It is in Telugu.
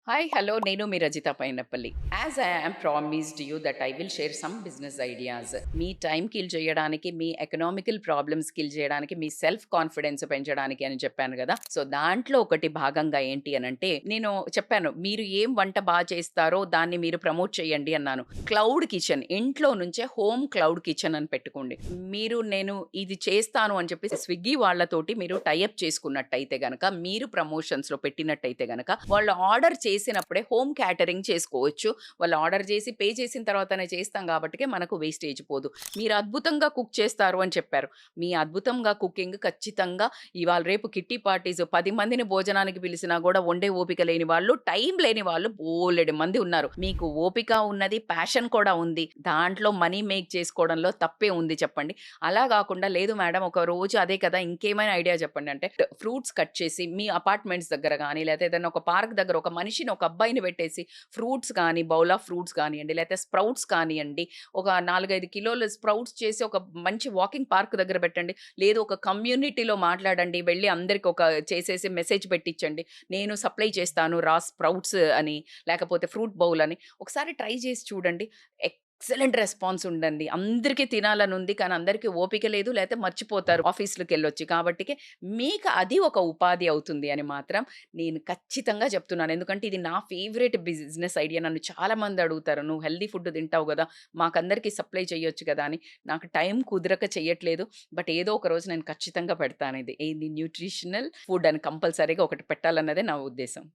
హాయ్ హలో నేను మీ Rajitha Painapalli. As I am promised you that I will share some business ideas. మీ టైం కిల్ చేయడానికి, మీ ఎకనామికల్ ప్రాబ్లమ్స్ కిల్ చేయడానికి, మీ సెల్ఫ్ కాన్ఫిడెన్స్ పెంచడానికి అని చెప్పాను కదా. సో దాంట్లో ఒకటి భాగంగా ఏంటి అని అంటే, నేను చెప్పాను మీరు ఏం వంట బాగా చేస్తారో దాన్ని మీరు ప్రమోట్ చేయండి అన్నాను. క్లౌడ్ కిచెన్, ఇంట్లో నుంచే హోమ్ క్లౌడ్ కిచెన్ అని పెట్టుకోండి. నేను ఇది చేస్తాను అని చెప్పి స్విగ్గీ వాళ్ళతోటి మీరు టైఅప్ చేసుకున్నట్టయితే గనక, మీరు ప్రమోషన్స్ లో పెట్టినట్టయితే గనక, వాళ్ళు ఆర్డర్ చేసినప్పుడే హోమ్ క్యాటరింగ్ చేసుకోవచ్చు. వాళ్ళు ఆర్డర్ చేసి పే చేసిన తర్వాతనే చేస్తాం కాబట్టికే మనకు వేస్టేజ్ పోదు. మీరు అద్భుతంగా కుక్ చేస్తారు అని చెప్పారు. మీ అద్భుతంగా కుకింగ్ ఖచ్చితంగా ఇవాళ రేపు కిట్టి పార్టీస్ 10 మందిని భోజనానికి పిలిసినా గూడా వండే ఓపిక లేని వాళ్ళు, టైం లేని వాళ్ళు బోలెడు మంది ఉన్నారు. మీకు ఓపిక ఉన్నది, ప్యాషన్ కూడా ఉంది. దాంట్లో మనీ మేక్ చేసుకోవడంలో తప్పే ఉంది చెప్పండి. అలా గాకుండా లేదు మేడం ఒక రోజు అదే కదా ఇంకేమైనా ఐడియా చెప్పండి అంటే, ఫ్రూట్స్ కట్ చేసి మీ అపార్ట్మెంట్స్ దగ్గర గాని, లేతే ఏదైనా ఒక పార్క్ దగ్గర ఒక మనిషిని, ఒక అబ్బాయిని పెట్టేసి ఫ్రూట్స్ గాని, బౌల్ ఆఫ్ ఫ్రూట్స్ కానియండి, లేతే స్ప్రౌట్స్ కానియండి, ఒక 4, 5 కిలోల స్ప్రౌట్స్ చేసి ఒక మంచి వాకింగ్ పార్క్ దగ్గర పెట్టండి. లేదు ఒక కమ్యూనిటీలో మాట్లాడండి. వెళ్లి అందరికి ఒక చేసేసి మెసేజ్ పెట్టించండి. నేను సప్లై చేస్తాను రా స్ప్రౌట్స్ అని, లేకపోతే ఫ్రూట్ బౌల్ అని. ఒకసారి ట్రై చేసి చూడండి. ఎక్సలెంట్ రెస్పాన్స్ ఉండండి. అందరికీ తినాలనుంది. కానీ అందరికి ఓపిక లేదు. లేతే మర్చిపోతారు ఆఫీస్‌లకెళ్ళొచ్చి. కాబట్టికే మీకు అది ఒక ఉపాధి అవుతుంది అని మాత్రం నేను ఖచ్చితంగా చెప్తున్నాను. ఎందుకంటే ఇది నా ఫేవరెట్ బిజినెస్ ఐడియా. నన్ను చాలామంది అడుగుతారు. "నువ్వు హెల్తీ ఫుడ్ తింటావు గదా! మాకందరికీ సప్లై చేయొచ్చు గదా!" అని. నాకు టైం కుదరక చెయ్యట్లేదు. బట్ ఏదో ఒక రోజు నేను ఖచ్చితంగా పెడతానిది. ఏది న్యూట్రిషనల్ ఫుడ్ అని కంపల్సరీగా ఒకటి పెట్టాలన్నదే నా ఉద్దేశం.